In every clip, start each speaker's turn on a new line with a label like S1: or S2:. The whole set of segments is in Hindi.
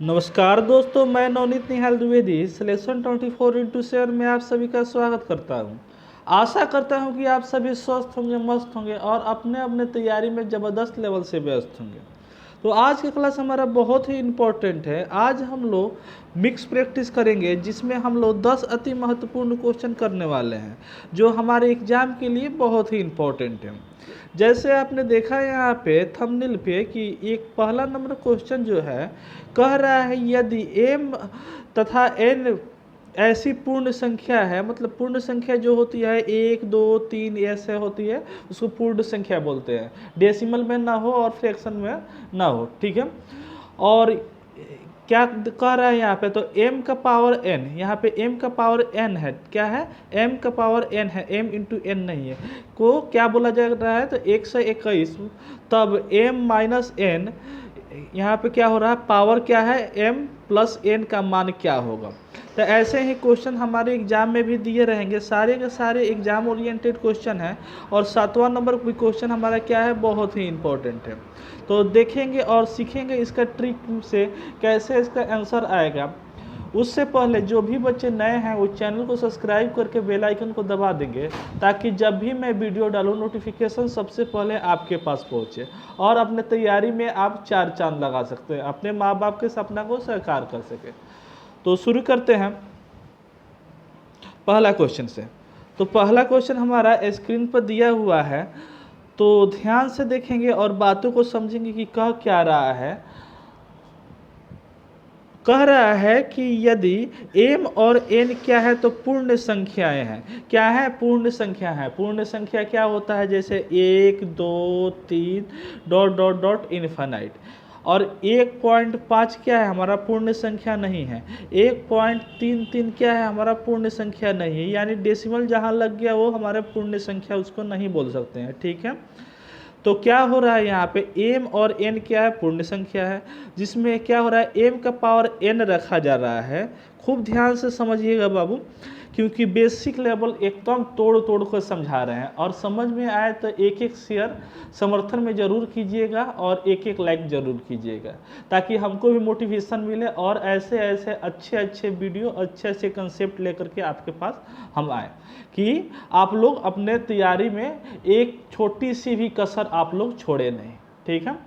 S1: नमस्कार दोस्तों, मैं नवनीत निहाल द्विवेदी सिलेक्शन 24x7 में आप सभी का स्वागत करता हूं। आशा करता हूं कि आप सभी स्वस्थ होंगे, मस्त होंगे और अपने अपने तैयारी में ज़बरदस्त लेवल से व्यस्त होंगे। तो आज का क्लास हमारा बहुत ही इम्पोर्टेंट है। आज हम लोग मिक्स प्रैक्टिस करेंगे जिसमें हम लोग 10 अति महत्वपूर्ण क्वेश्चन करने वाले हैं जो हमारे एग्जाम के लिए बहुत ही इम्पोर्टेंट है। जैसे आपने देखा यहाँ पे थंबनेल पे कि एक पहला नंबर क्वेश्चन जो है कह रहा है यदि m तथा n ऐसी पूर्ण संख्या है, मतलब पूर्ण संख्या जो होती है 1 2 3 ऐसे होती है, उसको पूर्ण संख्या बोलते हैं। डेसिमल में ना हो और फ्रैक्शन में ना हो, ठीक है। और क्या कह रहा है यहाँ पे, तो m का पावर n, यहाँ पे m का पावर n है, क्या है m का पावर n है, m इंटू n नहीं है, को क्या बोला जा रहा है, तो 121, तब m माइनस n, यहाँ पे क्या हो रहा है, पावर क्या है m प्लस n का मान क्या होगा। तो ऐसे ही क्वेश्चन हमारे एग्जाम में भी दिए रहेंगे, सारे के सारे एग्जाम ओरिएंटेड क्वेश्चन है। और 7वां नंबर भी क्वेश्चन हमारा क्या है, बहुत ही इम्पोर्टेंट है। तो देखेंगे और सीखेंगे इसका ट्रिक से कैसे इसका आंसर आएगा। उससे पहले जो भी बच्चे नए हैं वो चैनल को सब्सक्राइब करके बेल आइकन को दबा देंगे ताकि जब भी मैं वीडियो डालूँ नोटिफिकेशन सबसे पहले आपके पास पहुंचे और अपने तैयारी में आप 4 चांद लगा सकते हैं, अपने माँ बाप के सपना को साकार कर सके। तो शुरू करते हैं पहला क्वेश्चन से। तो पहला क्वेश्चन हमारा स्क्रीन पर दिया हुआ है, तो ध्यान से देखेंगे और बातों को समझेंगे कि कह क्या रहा है। कह रहा है कि यदि m और n क्या है, तो पूर्ण संख्याएं हैं। क्या है, पूर्ण संख्या है। पूर्ण संख्या क्या होता है, जैसे 1 2 3 डॉट डॉट डॉट इनफाइनाइट। और 1.5 क्या है, हमारा पूर्ण संख्या नहीं है। 1.33 क्या है, हमारा पूर्ण संख्या नहीं है, यानी डेसिमल जहाँ लग गया वो हमारे पूर्ण संख्या, उसको नहीं बोल सकते हैं, ठीक है। तो क्या हो रहा है यहाँ पे, m और n क्या है, पूर्ण संख्या है, जिसमें क्या हो रहा है, m का पावर n रखा जा रहा है। खूब ध्यान से समझिएगा बाबू, क्योंकि बेसिक लेवल एकदम तोड़ तोड़ कर समझा रहे हैं। और समझ में आए तो एक एक शेयर समर्थन में ज़रूर कीजिएगा और एक एक लाइक ज़रूर कीजिएगा, ताकि हमको भी मोटिवेशन मिले और ऐसे ऐसे अच्छे अच्छे वीडियो, अच्छे अच्छे कंसेप्ट लेकर के आपके पास हम आए कि आप लोग अपने तैयारी में एक छोटी सी भी कसर आप लोग छोड़े नहीं, ठीक है।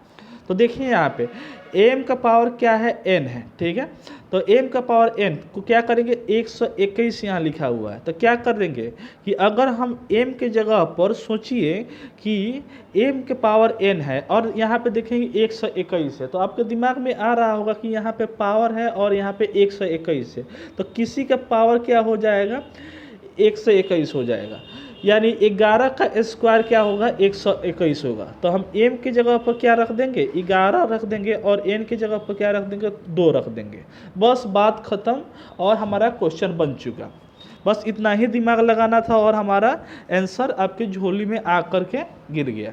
S1: तो देखिए यहाँ पे m का पावर क्या है, n है, ठीक है। तो m का पावर n को क्या करेंगे, 121 यहाँ लिखा हुआ है। तो क्या कर देंगे कि अगर हम m के जगह पर सोचिए कि m के पावर n है और यहाँ पे देखेंगे 121 है, तो आपके दिमाग में आ रहा होगा कि यहाँ पे पावर है और यहाँ पे 121 है, तो किसी का पावर क्या हो जाएगा, 121 हो जाएगा, यानी 11 का स्क्वायर क्या होगा, 121 होगा। तो हम m की जगह पर क्या रख देंगे, 11 रख देंगे और n की जगह पर क्या रख देंगे, 2 रख देंगे। बस बात खत्म और हमारा क्वेश्चन बन चुका। बस इतना ही दिमाग लगाना था और हमारा आंसर आपकी झोली में आकर के गिर गया।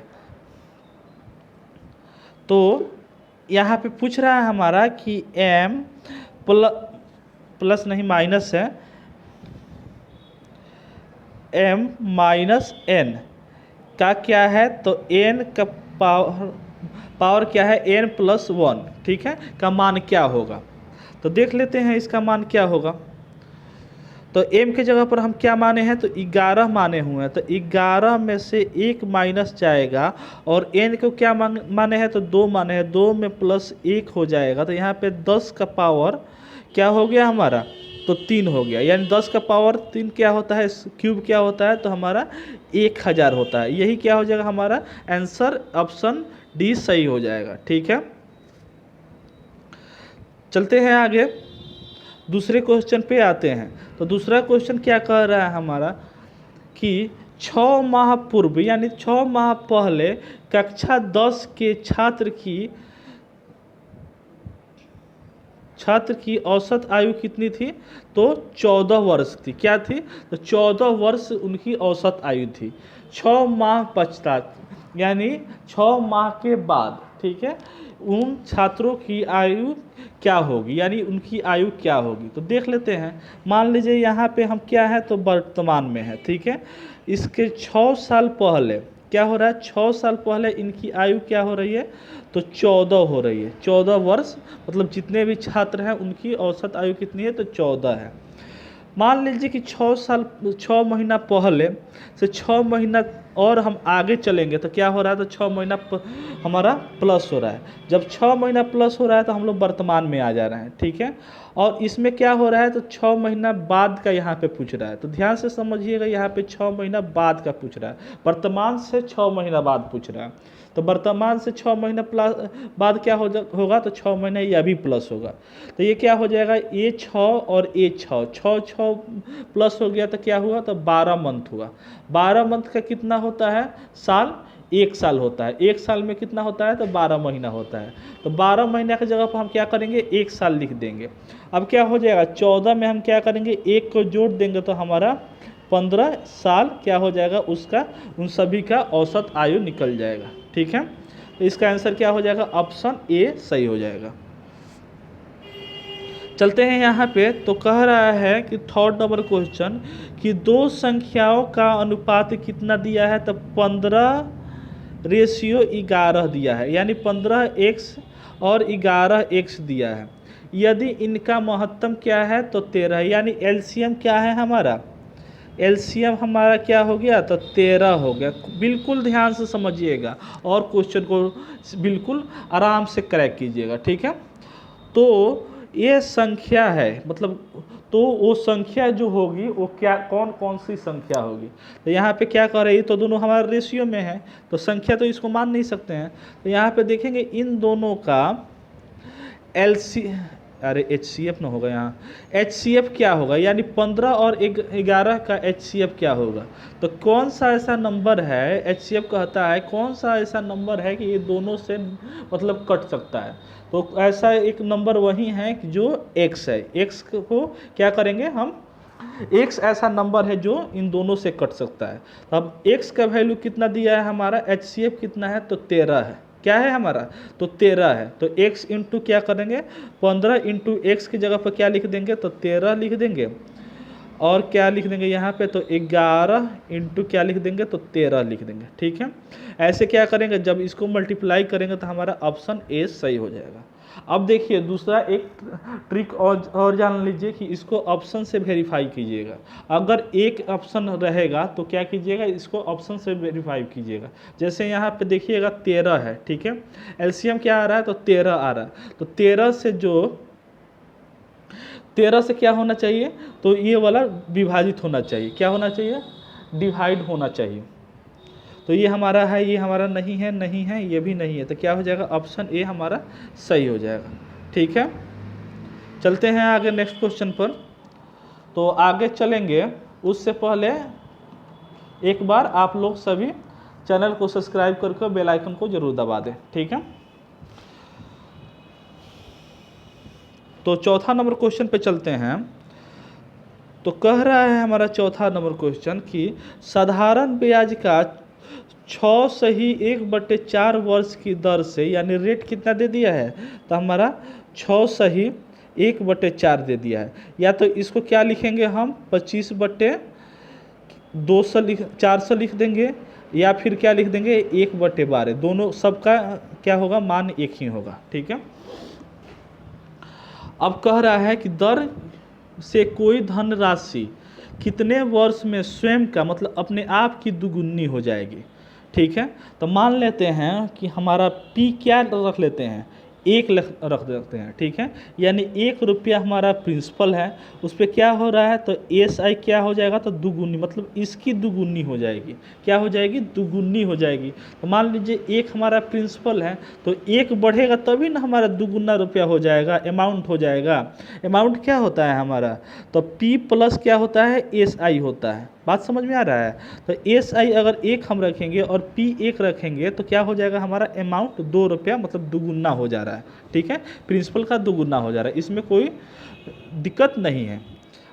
S1: तो यहाँ पे पूछ रहा है हमारा कि m प्लस नहीं माइनस है, m माइनस n का क्या है, तो n का पावर क्या है, n प्लस 1, ठीक है, का मान क्या होगा। तो देख लेते हैं इसका मान क्या होगा। तो m के जगह पर हम क्या माने हैं, तो 11 माने हुए हैं, तो 11 में से 1 माइनस जाएगा और n को क्या माने हैं, तो 2 माने हैं, 2 में प्लस 1 हो जाएगा। तो यहाँ पे 10 का पावर क्या हो गया हमारा, तो 3 हो गया, यानी 10 का पावर 3 क्या होता है, क्यूब क्या होता है, तो हमारा 1000 होता है। यही क्या हो जाएगा, हमारा आंसर ऑप्शन डी सही हो जाएगा, ठीक है। चलते हैं आगे, दूसरे क्वेश्चन पे आते हैं। तो दूसरा क्वेश्चन क्या कह रहा है हमारा कि 6 माह पूर्व, यानी 6 माह पहले कक्षा 10 के छात्र की औसत आयु कितनी थी, तो 14 वर्ष थी। क्या थी, तो 14 वर्ष उनकी औसत आयु थी। 6 माह पश्चात, यानी 6 माह के बाद, ठीक है, उन छात्रों की आयु क्या होगी, यानी उनकी आयु क्या होगी। तो देख लेते हैं। मान लीजिए यहाँ पे हम क्या है, तो वर्तमान में है, ठीक है। इसके 6 साल पहले क्या हो रहा है, 6 साल पहले इनकी आयु क्या हो रही है, तो 14 हो रही है, 14 वर्ष, मतलब जितने भी छात्र हैं उनकी औसत आयु कितनी है, तो 14 है। मान लीजिए कि 6 महीना पहले से 6 महीना और हम आगे चलेंगे तो क्या हो रहा है, तो 6 महीना हमारा प्लस हो रहा है। जब 6 महीना प्लस हो रहा है तो हम लोग वर्तमान में आ जा रहे हैं, ठीक है। और इसमें क्या हो रहा है, तो 6 महीना बाद का यहाँ पे पूछ रहा है, तो ध्यान से समझिएगा, यहाँ पे 6 महीना बाद का पूछ रहा है, वर्तमान से 6 महीना बाद पूछ रहा है। तो वर्तमान से 6 महीना प्लस बाद क्या होगा, तो 6 महीना यह भी प्लस होगा। तो ये क्या हो जाएगा, ये 6 और ये 6 प्लस हो गया तो क्या हुआ, तो 12 मंथ हुआ। 12 मंथ का कितना होता है, साल, 1 साल होता है। 1 साल में कितना होता है, तो 12 महीना होता है। तो 12 महीना की जगह पर हम क्या करेंगे, 1 साल लिख देंगे। अब क्या हो जाएगा, 14 में हम क्या करेंगे, 1 को जोड़ देंगे तो हमारा 15 साल क्या हो जाएगा, उसका उन सभी का औसत आयु निकल जाएगा, ठीक है। तो इसका आंसर क्या हो जाएगा, ऑप्शन ए सही हो जाएगा। चलते हैं यहाँ पे, तो कह रहा है कि 3rd नंबर क्वेश्चन कि 2 संख्याओं का अनुपात कितना दिया है, तो 15:11 दिया है, यानी 15x और 11x दिया है। यदि इनका महत्तम क्या है, तो 13 है, यानी एलसीएम क्या है हमारा, एलसीएम हमारा क्या हो गया, तो 13 हो गया। बिल्कुल ध्यान से समझिएगा और क्वेश्चन को बिल्कुल आराम से क्रैक कीजिएगा, ठीक है। तो ये संख्या है, मतलब तो वो संख्या जो होगी वो क्या, कौन कौन सी संख्या होगी, तो यहाँ पे क्या कर रही है, तो दोनों हमारे रेशियो में है, तो संख्या तो इसको मान नहीं सकते हैं। तो यहाँ पे देखेंगे इन दोनों का HCF ना होगा, यहाँ HCF क्या होगा, यानी 15 और 11 का HCF क्या होगा। तो कौन सा ऐसा नंबर है, HCF कहता है कौन सा ऐसा नंबर है कि ये दोनों से मतलब कट सकता है। तो ऐसा एक नंबर वही है कि जो x है, x को क्या करेंगे हम, x ऐसा नंबर है जो इन दोनों से कट सकता है। तो अब x का वैल्यू कितना दिया है हमारा, HCF कितना है, तो 13 है, क्या है हमारा, तो 13 है। तो x इंटू क्या करेंगे, 15 इंटू एक्स की जगह पर क्या लिख देंगे, तो 13 लिख देंगे, और क्या लिख देंगे यहाँ पे, तो 11 इंटू क्या लिख देंगे, तो 13 लिख देंगे, ठीक है। ऐसे क्या करेंगे, जब इसको मल्टीप्लाई करेंगे तो हमारा ऑप्शन ए सही हो जाएगा। अब देखिए दूसरा एक ट्रिक और जान लीजिए कि इसको ऑप्शन से वेरीफाई कीजिएगा। अगर एक ऑप्शन रहेगा तो क्या कीजिएगा, इसको ऑप्शन से वेरीफाई कीजिएगा। जैसे यहाँ पे देखिएगा 13 है, ठीक है, एलसीएम क्या आ रहा है, तो 13 आ रहा है। तो 13 से क्या होना चाहिए, तो ये वाला विभाजित होना चाहिए, क्या होना चाहिए, डिवाइड होना चाहिए। तो ये हमारा है, ये हमारा नहीं है, नहीं है, ये भी नहीं है, तो क्या हो जाएगा, ऑप्शन ए हमारा सही हो जाएगा, ठीक है। चलते हैं आगे नेक्स्ट क्वेश्चन पर। तो आगे चलेंगे उससे पहले एक बार आप लोग सभी चैनल को सब्सक्राइब करके बेल आइकन को जरूर दबा दें, ठीक है। तो चौथा नंबर क्वेश्चन पे चलते हैं। तो कह रहा है हमारा चौथा नंबर क्वेश्चन कि साधारण ब्याज का 6/1/4 वर्ष की दर से, यानी रेट कितना दे दिया है, तो हमारा 6/1/4 दे दिया है। या तो इसको क्या लिखेंगे हम, 25/400 लिख देंगे, या फिर क्या लिख देंगे 1/12, दोनों सबका क्या होगा, मान एक ही होगा, ठीक है। अब कह रहा है कि दर से कोई धनराशि कितने वर्ष में स्वयं का, मतलब अपने आप की दुगुनी हो जाएगी, ठीक है। तो मान लेते हैं कि हमारा P क्या रख लेते हैं, 1 रख देते हैं, ठीक है। यानी 1 रुपया हमारा प्रिंसिपल है, उस पर क्या हो रहा है, तो SI क्या हो जाएगा, तो दुगुनी, मतलब इसकी दुगुनी हो जाएगी, क्या हो जाएगी, दुगुनी हो जाएगी। तो मान लीजिए 1 हमारा प्रिंसिपल है, तो 1 बढ़ेगा तभी ना हमारा दुगुना रुपया हो जाएगा, अमाउंट हो जाएगा। अमाउंट क्या होता है हमारा, तो P प्लस क्या होता है, SI होता है। बात समझ में आ रहा है। तो SI अगर 1 हम रखेंगे और P 1 रखेंगे तो क्या हो जाएगा, हमारा अमाउंट 2 रुपया, मतलब दुगुना हो जा रहा है, ठीक है। प्रिंसिपल का दुगुना हो जा रहा है, इसमें कोई दिक्कत नहीं है।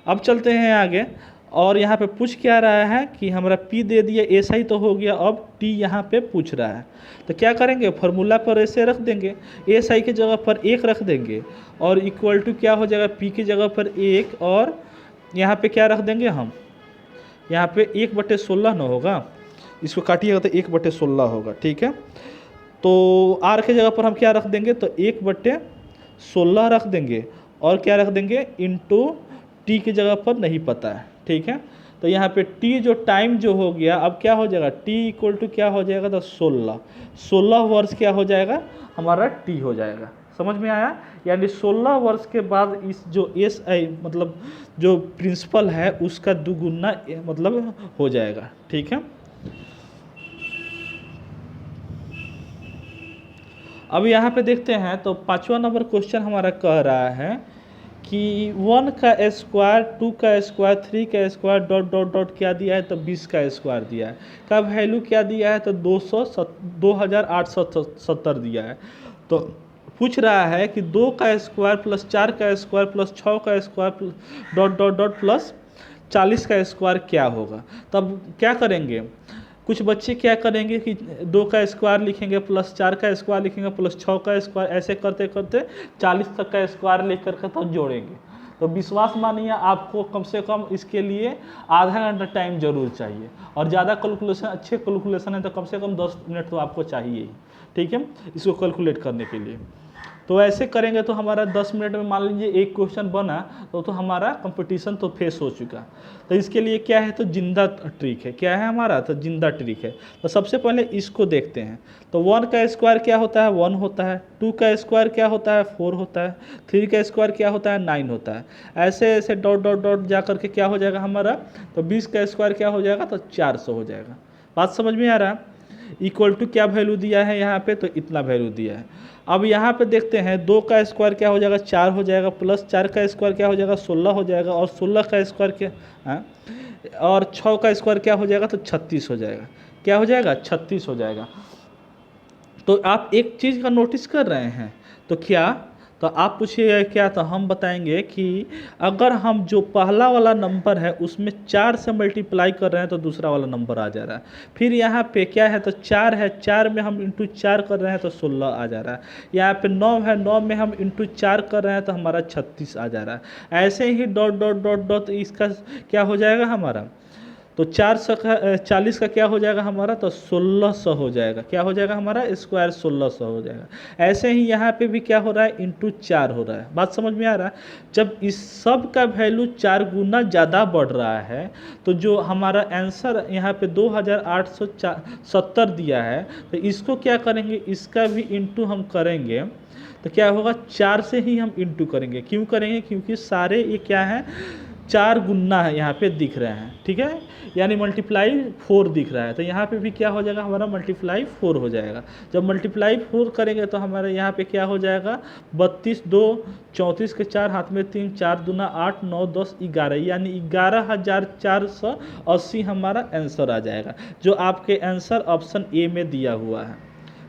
S1: अब चलते हैं आगे, और यहाँ पे पूछ क्या रहा है कि हमारा P दे दिया, SI तो हो गया, अब T यहाँ पे पूछ रहा है। तो क्या करेंगे, फार्मूला पर ऐसे रख देंगे, SI की जगह पर 1 रख देंगे, और इक्वल टू क्या हो जाएगा, P की जगह पर 1, और यहाँ पे क्या रख देंगे हम, यहाँ पे 1/16 न होगा, इसको काटिएगा तो 1/16 होगा, ठीक है। तो आर के जगह पर हम क्या रख देंगे, तो 1/16 रख देंगे, और क्या रख देंगे, इंटू टी की जगह पर नहीं पता है, ठीक है। तो यहाँ पे टी जो टाइम जो हो गया, अब क्या हो जाएगा, टी इक्वल टू क्या हो जाएगा, तो 16 वर्ष क्या हो जाएगा हमारा, टी हो जाएगा। समझ में आया, यानी 16 वर्ष के बाद इस जो एस आई मतलब जो प्रिंसिपल है उसका दुगुना मतलब हो जाएगा, ठीक है। अब यहाँ पे देखते हैं, तो 5वां नंबर क्वेश्चन हमारा कह रहा है कि 1 का स्क्वायर, 2 का स्क्वायर, 3 का स्क्वायर डॉट डॉट डॉट क्या दिया है, तो 20 का स्क्वायर दिया है। का वैल्यू क्या दिया है, तो 2870 दिया है। तो पूछ रहा है कि 2 का स्क्वायर प्लस 4 का स्क्वायर प्लस 6 का square dot dot dot plus 40 का स्क्वायर क्या होगा। तब क्या करेंगे, कुछ बच्चे क्या करेंगे कि 2 का स्क्वायर लिखेंगे प्लस 4 का स्क्वायर लिखेंगे प्लस 6 का स्क्वायर, ऐसे करते करते 40 तक का स्क्वायर लेकर के तब जोड़ेंगे। तो विश्वास मानिए आपको कम से कम इसके लिए आधा घंटा टाइम जरूर चाहिए, और ज़्यादा कैलकुलेशन, अच्छे कैलकुलेशन है तो कम से कम 10 मिनट तो आपको चाहिए ही, ठीक है, इसको कैलकुलेट करने के लिए। तो ऐसे करेंगे तो हमारा 10 मिनट में मान लीजिए एक क्वेश्चन बना, तो हमारा कंपटीशन तो फेस हो चुका। तो इसके लिए क्या है, तो जिंदा ट्रिक है, क्या है हमारा, तो जिंदा ट्रिक है। तो सबसे पहले इसको देखते हैं। तो 1 का स्क्वायर क्या होता है, 1 होता है। 2 का स्क्वायर क्या होता है, 4 होता है। 3 का स्क्वायर क्या होता है, 9 होता है। ऐसे ऐसे डॉट डॉट डॉट जा करके क्या हो जाएगा हमारा, तो 20 का स्क्वायर क्या हो जाएगा, तो 400 हो जाएगा। बात समझ में आ रहा है। इक्वल टू क्या वैल्यू दिया है यहाँ पे, तो इतना वैल्यू दिया है। अब यहाँ पे देखते हैं 2 का स्क्वायर क्या हो जाएगा, 4 हो जाएगा, प्लस 4 का स्क्वायर क्या हो जाएगा, 16 हो जाएगा, और 16 का स्क्वायर क्या, हाँ, और 6 का स्क्वायर क्या हो जाएगा, तो 36 हो जाएगा। क्या हो जाएगा, 36 हो जाएगा। तो आप एक चीज़ का नोटिस कर रहे हैं, तो क्या, तो आप पूछिएगा क्या, तो हम बताएंगे कि अगर हम जो पहला वाला नंबर है उसमें 4 से मल्टीप्लाई कर रहे हैं तो दूसरा वाला नंबर आ जा रहा है। फिर यहाँ पे क्या है, तो 4 है, 4 में हम इंटू 4 कर रहे हैं तो 16 आ जा रहा है। यहाँ पे 9 है, 9 में हम इंटू 4 कर रहे हैं तो हमारा 36 आ जा रहा है। ऐसे ही डॉट डॉट डॉट डॉट इसका क्या हो जाएगा हमारा, तो 40 का क्या हो जाएगा हमारा, तो 1600 हो जाएगा। क्या हो जाएगा हमारा, स्क्वायर 1600 हो जाएगा। ऐसे ही यहाँ पे भी क्या हो रहा है, इंटू 4 हो रहा है। बात समझ में आ रहा है। जब इस सब का वैल्यू 4 गुना ज़्यादा बढ़ रहा है, तो जो हमारा आंसर यहाँ पे 2870 दिया है, तो इसको क्या करेंगे, इसका भी इंटू हम करेंगे तो क्या होगा, 4 से ही हम इंटू करेंगे। क्यों करेंगे, क्योंकि सारे ये क्या है, 4 गुना है यहाँ पे दिख रहे हैं, ठीक है, यानी मल्टीप्लाई 4 दिख रहा है। तो यहाँ पे भी क्या हो जाएगा हमारा, मल्टीप्लाई 4 हो जाएगा। जब मल्टीप्लाई 4 करेंगे तो हमारे यहाँ पे क्या हो जाएगा, 32 2 34 के 4 हाथ में 3, 4 दूना 8 9 10 11, यानी 11,480 हमारा आंसर आ जाएगा, जो आपके आंसर ऑप्शन ए में दिया हुआ है।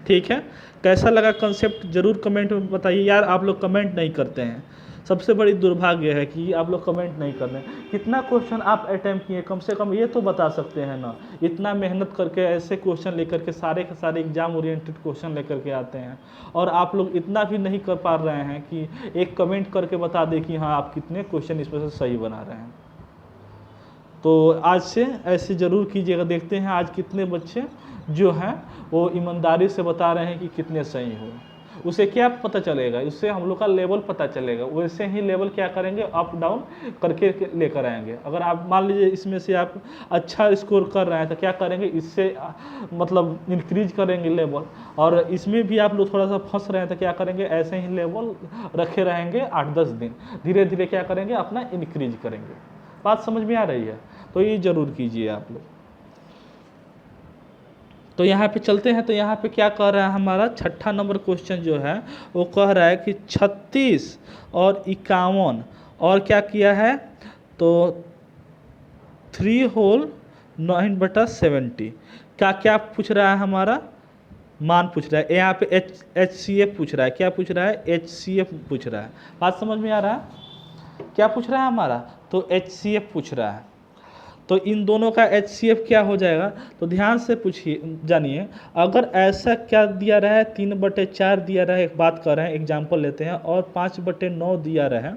S1: ठीक है, कैसा लगा कंसेप्ट जरूर कमेंट में बताइए। यार आप लोग कमेंट नहीं करते हैं, सबसे बड़ी दुर्भाग्य है कि आप लोग कमेंट नहीं कर रहे हैं। कितना क्वेश्चन आप अटैम्प्ट किए, कम से कम ये तो बता सकते हैं ना। इतना मेहनत करके ऐसे क्वेश्चन लेकर के सारे एग्जाम ओरिएंटेड क्वेश्चन लेकर के आते हैं, और आप लोग इतना भी नहीं कर पा रहे हैं कि एक कमेंट करके बता दें कि हाँ आप कितने क्वेश्चन इसमें से सही बना रहे हैं। तो आज से ऐसे ज़रूर कीजिएगा। देखते हैं आज कितने बच्चे जो हैं वो ईमानदारी से बता रहे हैं कि कितने सही हो। उसे क्या पता चलेगा, उससे हम लोग का लेवल पता चलेगा। वैसे ही लेवल क्या करेंगे, अप डाउन करके लेकर आएंगे। अगर आप मान लीजिए इसमें से आप अच्छा स्कोर कर रहे हैं तो क्या करेंगे, इससे मतलब इंक्रीज करेंगे लेवल। और इसमें भी आप लोग थोड़ा सा फंस रहे हैं तो क्या करेंगे, ऐसे ही लेवल रखे रहेंगे 8-10 दिन, धीरे धीरे क्या करेंगे, अपना इंक्रीज करेंगे। बात समझ में आ रही है, तो ये जरूर कीजिए आप लोग। तो यहाँ पे चलते हैं। तो यहाँ पे क्या कह रहा है हमारा छठा नंबर क्वेश्चन जो है वो कह रहा है कि 36 और 51 और क्या किया है, तो 3 होल 9/70 का क्या पूछ रहा है हमारा, मान पूछ रहा है। यहाँ पे HCF पूछ रहा है। क्या पूछ रहा है, HCF पूछ रहा है। बात समझ में आ रहा है, क्या पूछ रहा है हमारा, तो HCF पूछ रहा है। तो इन दोनों का HCF क्या हो जाएगा, तो ध्यान से पूछिए, जानिए। अगर ऐसा क्या दिया रहा है, 3/4 दिया रहा है, एक बात कर रहे हैं, एग्जाम्पल लेते हैं, और 5/9 दिया रहे,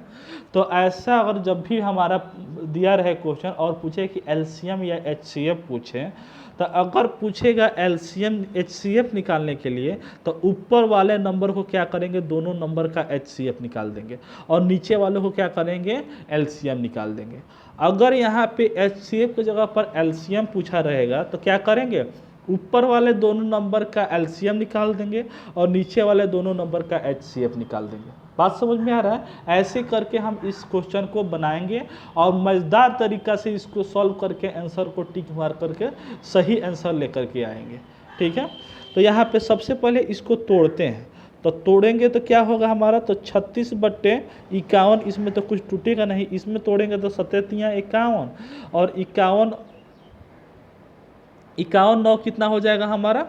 S1: तो ऐसा अगर जब भी हमारा दिया रहे क्वेश्चन और पूछे कि LCM या HCF पूछे, तो अगर पूछेगा एलसीएम एचसीएफ निकालने के लिए तो ऊपर वाले नंबर को क्या करेंगे, दोनों नंबर का एचसीएफ निकाल देंगे और नीचे वाले को क्या करेंगे, एलसीएम निकाल देंगे। अगर यहाँ पे एचसीएफ की जगह पर एलसीएम पूछा रहेगा तो क्या करेंगे, ऊपर वाले दोनों नंबर का एलसीएम निकाल देंगे और नीचे वाले दोनों नंबर का एचसीएफ निकाल देंगे। बात समझ में आ रहा है? ऐसे करके हम इस क्वेश्चन को बनाएंगे और मज़ेदार तरीका से इसको सॉल्व करके आंसर को टिक मार करके सही आंसर लेकर के आएंगे। ठीक है, तो यहाँ पे सबसे पहले इसको तोड़ते हैं। तो तोड़ेंगे तो क्या होगा हमारा, तो 36/51, इसमें तो कुछ टूटेगा नहीं, इसमें तोड़ेंगे तो 7×3=51 और 51 9 कितना हो जाएगा हमारा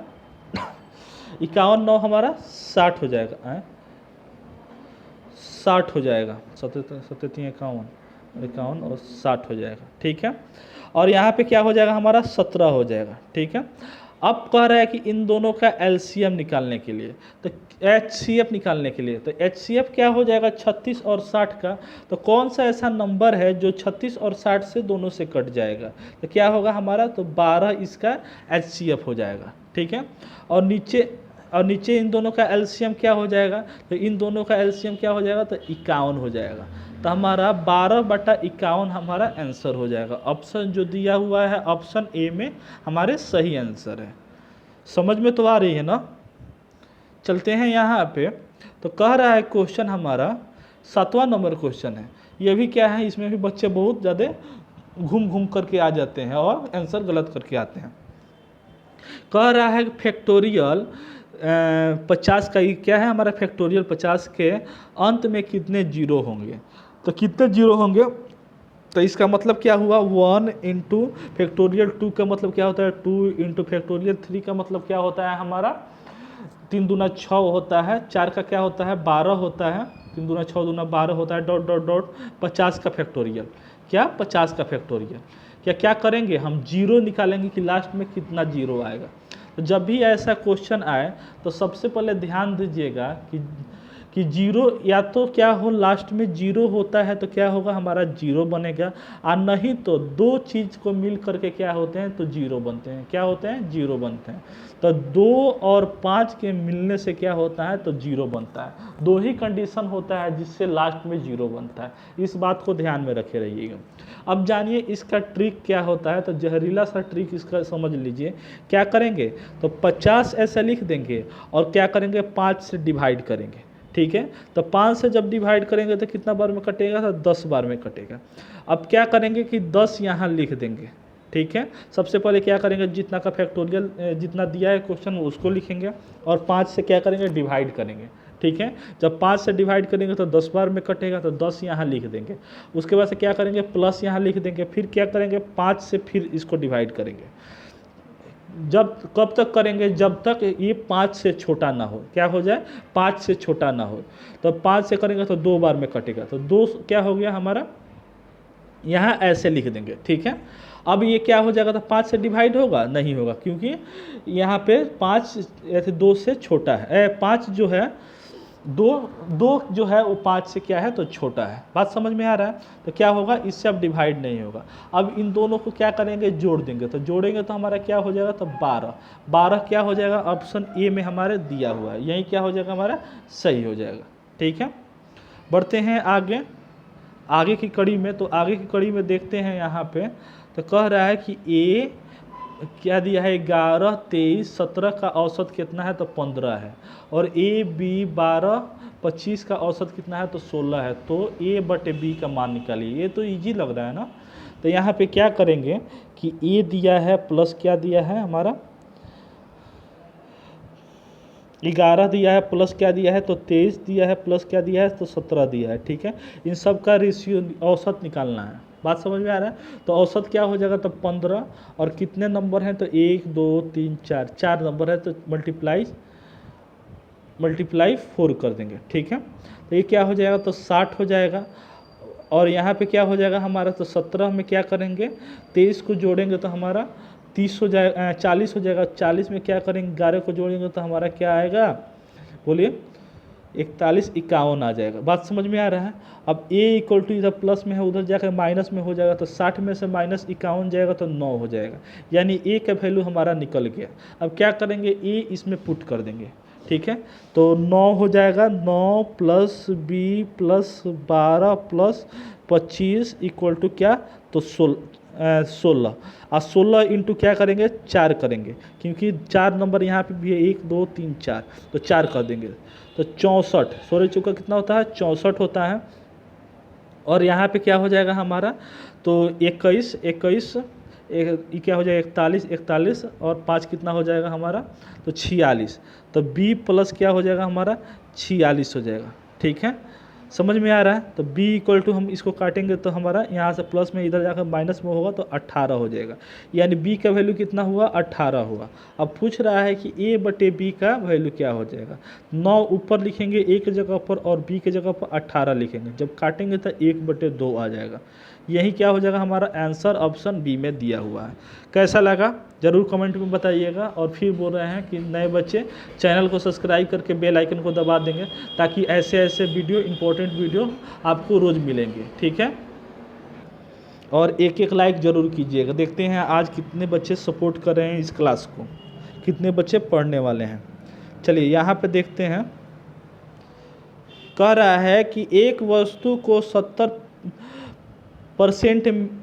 S1: 51 9 हमारा 60 हो जाएगा, 60 हो जाएगा, 7×3=51 और 60 हो जाएगा। ठीक है, और यहाँ पे क्या हो जाएगा हमारा 17 हो जाएगा। ठीक है, अब कह रहा है कि इन दोनों का एलसीएम निकालने के लिए, तो एचसीएफ निकालने के लिए, तो एचसीएफ क्या हो जाएगा 36 और 60 का, तो कौन सा ऐसा नंबर है जो 36 और 60 से दोनों से कट जाएगा, तो क्या होगा हमारा, तो 12 इसका एचसीएफ हो जाएगा। ठीक है, और नीचे इन दोनों का एलसीएम क्या हो जाएगा, तो इन दोनों का एलसीएम क्या हो जाएगा, तो 51 हो जाएगा। तो हमारा 12/51 हमारा आंसर हो जाएगा। ऑप्शन जो दिया हुआ है ऑप्शन ए में हमारे सही आंसर है। समझ में तो आ रही है ना? चलते हैं यहाँ पे, तो कह रहा है क्वेश्चन हमारा 7वां नंबर क्वेश्चन है। ये भी क्या है, इसमें भी बच्चे बहुत ज़्यादा घूम घूम करके आ जाते हैं और आंसर गलत करके आते हैं। कह रहा है फैक्टोरियल 50 का, क्या है हमारा फैक्टोरियल 50 के अंत में कितने जीरो होंगे, तो कितने जीरो होंगे, तो इसका मतलब क्या हुआ 1 × फैक्टोरियल 2 का मतलब क्या होता है 2 × फैक्टोरियल 3 का मतलब क्या होता है हमारा 3 दूना 6 होता है, 4 का क्या होता है 12 होता है, 3 दूना 6 दूना 12 होता है, डॉट डॉट डॉट 50 का फैक्टोरियल, क्या 50 का फैक्टोरियल, क्या करेंगे हम जीरो निकालेंगे कि लास्ट में कितना जीरो आएगा। तो जब भी ऐसा क्वेश्चन आए तो सबसे पहले ध्यान दीजिएगा कि जीरो या तो क्या हो लास्ट में जीरो होता है तो क्या होगा हमारा जीरो बनेगा, और नहीं तो दो चीज़ को मिल करके क्या होते हैं तो जीरो बनते हैं, क्या होते हैं जीरो बनते हैं। तो 2 और 5 के मिलने से क्या होता है तो जीरो बनता है। दो ही कंडीशन होता है जिससे लास्ट में जीरो बनता है, इस बात को ध्यान में रखे रहिएगा। अब जानिए इसका ट्रिक क्या होता है, तो जहरीला सा ट्रिक इसका समझ लीजिए। क्या करेंगे तो 50 ऐसे लिख देंगे और क्या करेंगे 5 से डिवाइड करेंगे। ठीक है, तो 5 से जब डिवाइड करेंगे तो कितना बार में कटेगा, तो 10 बार में कटेगा। अब क्या करेंगे कि 10 यहाँ लिख देंगे। ठीक है, सबसे पहले क्या करेंगे जितना का फैक्टोरियल जितना दिया है क्वेश्चन उसको लिखेंगे और 5 से क्या करेंगे डिवाइड करेंगे। ठीक है, जब 5 से डिवाइड करेंगे तो 10 बार में कटेगा, तो 10 यहाँ लिख देंगे। उसके बाद से क्या करेंगे प्लस यहाँ लिख देंगे, फिर क्या करेंगे 5 से फिर इसको डिवाइड करेंगे। जब कब तक करेंगे, जब तक ये 5 से छोटा ना हो, क्या हो जाए 5 से छोटा ना हो। तो 5 से करेंगे तो 2 बार में कटेगा, तो 2 क्या हो गया हमारा, यहाँ ऐसे लिख देंगे। ठीक है, अब ये क्या हो जाएगा, तो 5 से डिवाइड होगा नहीं होगा, क्योंकि यहाँ पे 5 ऐसे 2 से छोटा है, 5 जो है 2 जो है वो 5 से क्या है तो छोटा है। बात समझ में आ रहा है? तो क्या होगा इससे अब डिवाइड नहीं होगा। अब इन दोनों को क्या करेंगे जोड़ देंगे, तो जोड़ेंगे तो हमारा क्या हो जाएगा तो 12 क्या हो जाएगा ऑप्शन ए में हमारे दिया हुआ है, यही क्या हो जाएगा हमारा सही हो जाएगा। ठीक है, बढ़ते हैं आगे की कड़ी में। तो आगे की कड़ी में देखते हैं यहाँ पे, तो कह रहा है कि ए क्या दिया है 11 23 17 का औसत कितना है तो 15 है, और ए बी 12 25 का औसत कितना है तो 16 है। तो A/B का मान निकालिए। ये तो इजी लग रहा है ना। तो यहाँ पे क्या करेंगे कि ए दिया है प्लस क्या दिया है हमारा 11 दिया है प्लस क्या दिया है तो 23 दिया है प्लस क्या दिया है तो 17 दिया है। ठीक है, इन सब का रेशियो औसत निकालना है। बात समझ में आ रहा है? तो औसत क्या हो जाएगा तो 15, और कितने नंबर हैं तो 1 2 3 4 नंबर है, तो मल्टीप्लाई 4 कर देंगे। ठीक है, तो ये क्या हो जाएगा तो 60 हो जाएगा, और यहाँ पे क्या हो जाएगा हमारा तो 17 में क्या करेंगे 23 को जोड़ेंगे तो हमारा 30 हो जाएगा 40 हो जाएगा। 40 में क्या करेंगे 11 को जोड़ेंगे तो हमारा क्या आएगा बोलिए 41 51 आ जाएगा। बात समझ में आ रहा है। अब a इक्वल टू इधर प्लस में है, उधर जाकर माइनस में हो जाएगा, तो 60 में से माइनस 51 जाएगा तो 9 हो जाएगा, यानी a का वैल्यू हमारा निकल गया। अब क्या करेंगे, a इसमें पुट कर देंगे, ठीक है। तो 9 हो जाएगा, 9 plus B plus 12 plus 25 equal to क्या, तो 16 और 16 इंटू क्या करेंगे, 4 करेंगे, क्योंकि 4 नंबर यहाँ पे भी है, 1 2 3 4, तो 4 कर देंगे तो 64, 16 चौका कितना होता है, 64 होता है। और यहाँ पे क्या हो जाएगा हमारा, तो 21 ये क्या हो जाएगा, 41 41 और 5 कितना हो जाएगा हमारा, तो 46, तो b प्लस क्या हो जाएगा हमारा, 46 हो जाएगा, ठीक है। समझ में आ रहा है। तो b इक्वल टू हम इसको काटेंगे तो हमारा यहाँ से प्लस में इधर जाकर माइनस में होगा तो 18 हो जाएगा, यानी b का वैल्यू कितना हुआ, 18 हुआ। अब पूछ रहा है कि a बटे b का वैल्यू क्या हो जाएगा। 9 ऊपर लिखेंगे a की जगह पर और b की जगह पर 18 लिखेंगे, जब काटेंगे तो 1/2 आ जाएगा। यही क्या हो जाएगा हमारा आंसर, ऑप्शन बी में दिया हुआ है। कैसा लगा ज़रूर कमेंट में बताइएगा। और फिर बोल रहे हैं कि नए बच्चे चैनल को सब्सक्राइब करके बेल आइकन को दबा देंगे, ताकि ऐसे ऐसे वीडियो, इंपॉर्टेंट वीडियो आपको रोज़ मिलेंगे, ठीक है। और एक एक लाइक ज़रूर कीजिएगा। देखते हैं आज कितने बच्चे सपोर्ट कर रहे हैं इस क्लास को, कितने बच्चे पढ़ने वाले हैं। चलिए यहाँ पे देखते हैं, कह रहा है कि एक वस्तु को 70%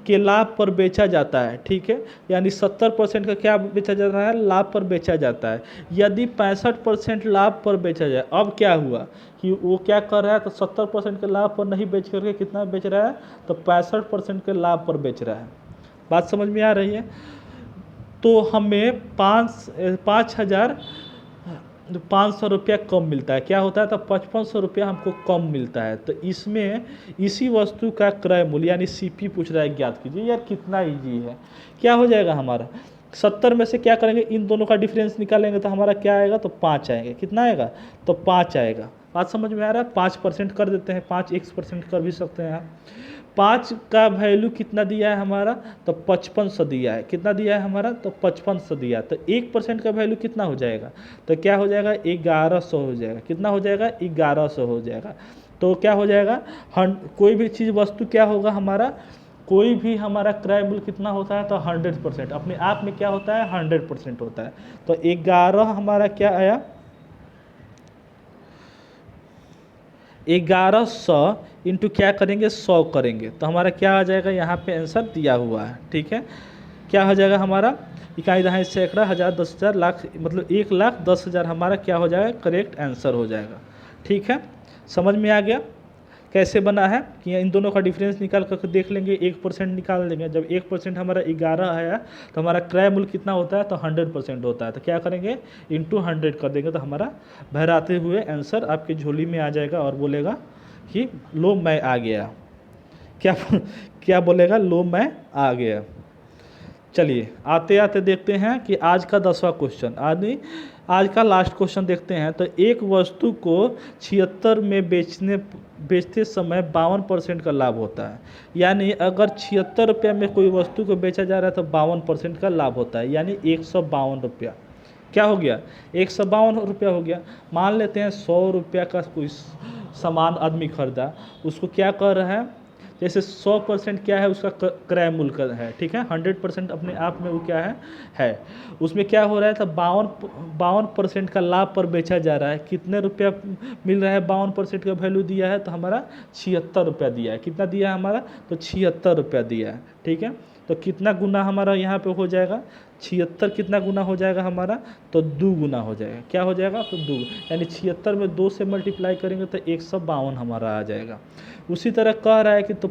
S1: के लाभ पर बेचा जाता है, ठीक है, यानी 70% का क्या बेचा जाता है, लाभ पर बेचा जाता है। यदि 65% लाभ पर बेचा जाए, अब क्या हुआ कि वो क्या कर रहा है, तो 70% के लाभ पर नहीं बेच करके कितना बेच रहा है, तो 65% के लाभ पर बेच रहा है। बात समझ में आ रही है। तो हमें 5,500 रुपया कम मिलता है, क्या होता है, तो 5500 रुपया हमको कम मिलता है। तो इसमें इसी वस्तु का क्रय मूल्य यानी सीपी पूछ रहा है, ज्ञात कीजिए। यार कितना इजी है, क्या हो जाएगा हमारा, 70 में से क्या करेंगे, इन दोनों का डिफरेंस निकालेंगे तो हमारा क्या आएगा, तो 5 आएगा। कितना आएगा, तो 5 आएगा। बात समझ में आ रहा है। 5% कर देते हैं, 5x% कर भी सकते हैं। 5 का वैल्यू कितना दिया है हमारा, तो 5500 दिया है। कितना दिया है हमारा, तो 5500 दिया है। तो 1% का वैल्यू कितना हो जाएगा, तो क्या हो जाएगा, 1100 हो जाएगा। कितना हो जाएगा, 1100 हो जाएगा। तो क्या हो जाएगा, कोई भी चीज़ वस्तु क्या होगा हमारा, कोई भी हमारा क्रय मूल्य कितना होता है, तो 100%, अपने आप में क्या होता है, 100% होता है। तो 11 हमारा क्या आया, 1100 इंटू क्या करेंगे, 100 करेंगे, तो हमारा क्या आ जाएगा, यहाँ पे आंसर दिया हुआ है, ठीक है। क्या हो जाएगा हमारा, इकाई दहाई सैकड़ा हज़ार 10,000 लाख, मतलब 1,10,000 हमारा क्या हो जाएगा, करेक्ट आंसर हो जाएगा, ठीक है। समझ में आ गया कैसे बना है, कि इन दोनों का डिफरेंस निकाल कर देख लेंगे, 1% निकाल लेंगे। जब 1% हमारा 11 आया तो हमारा क्रय मूल्य कितना होता है, तो 100% होता है। तो क्या करेंगे, इंटू 100 कर देंगे, तो हमारा बहराते हुए आंसर आपकी झोली में आ जाएगा और बोलेगा कि लो मैं आ गया। क्या बोलेगा, लो मैं आ गया। चलिए आते आते देखते हैं कि आज का 10वां क्वेश्चन, आज का लास्ट क्वेश्चन देखते हैं। तो एक वस्तु को 76 में बेचते समय 52% का लाभ होता है, यानी अगर 76 रुपये में कोई वस्तु को बेचा जा रहा है तो 52% का लाभ होता है, यानी 152 रुपया। क्या हो गया, 152 रुपया हो गया। मान लेते हैं 100 रुपया का कोई सामान आदमी खरीदा, उसको क्या कर रहा है, जैसे 100% क्या है उसका क्रय मूल्य का है, ठीक है। 100% अपने आप में वो क्या है उसमें क्या हो रहा है, तो 52% का लाभ पर बेचा जा रहा है। कितने रुपया मिल रहा है, 52% का वैल्यू दिया है, तो हमारा 76 रुपया दिया है। कितना दिया है हमारा, तो 76 रुपया दिया है, ठीक है। तो कितना गुना हमारा यहाँ पे हो जाएगा, 76 कितना गुना हो जाएगा हमारा, तो 2 गुना हो जाएगा। क्या हो जाएगा, तो 2, यानी 76 में 2 से मल्टीप्लाई करेंगे तो 152 हमारा आ जाएगा। उसी तरह कह रहा है कि तो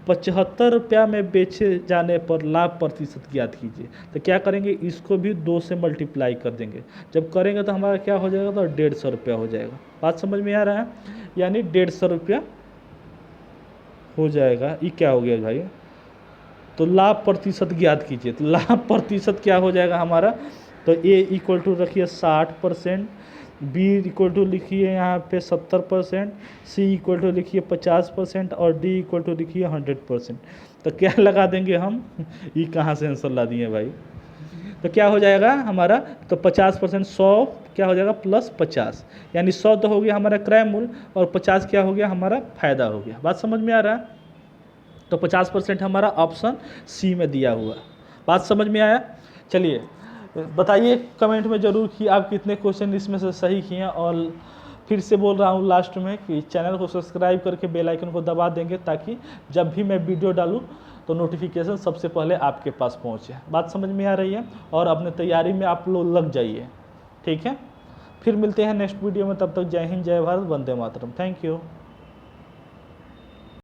S1: 75 रुपया में बेचे जाने पर लाभ प्रतिशत ज्ञात कीजिए। तो क्या करेंगे, इसको भी 2 से मल्टीप्लाई कर देंगे। जब करेंगे तो हमारा क्या हो जाएगा, तो 150 रुपया हो जाएगा। बात समझ में आ रहा है, यानी 150 रुपया हो जाएगा। ये क्या हो गया भाई, तो लाभ प्रतिशत ज्ञात कीजिए। तो लाभ प्रतिशत क्या हो जाएगा हमारा, तो ए इक्वल टू रखिए 60%, बी इक्वल टू लिखिए यहाँ पे 70%, सी इक्वल टू लिखिए 50% और डी इक्वल टू लिखिए 100%। तो क्या लगा देंगे हम, ये कहाँ से आंसर ला दिए भाई। तो क्या हो जाएगा हमारा, तो 50% 100 क्या हो जाएगा प्लस 50, यानी 100 तो हो गया हमारा क्रय मूल्य और 50 क्या हो गया हमारा फायदा हो गया। बात समझ में आ रहा है? तो 50% हमारा ऑप्शन सी में दिया हुआ। बात समझ में आया? चलिए बताइए कमेंट में ज़रूर कि आप कितने क्वेश्चन इसमें से सही किए हैं। और फिर से बोल रहा हूँ लास्ट में कि चैनल को सब्सक्राइब करके बेल आइकन को दबा देंगे, ताकि जब भी मैं वीडियो डालूँ तो नोटिफिकेशन सबसे पहले आपके पास पहुँचे। बात समझ में आ रही है? और अपने तैयारी में आप लोग लग जाइए, ठीक है? फिर मिलते हैं नेक्स्ट वीडियो में, तब तक जय हिंद, जय भारत, वंदे मातरम। Thank you.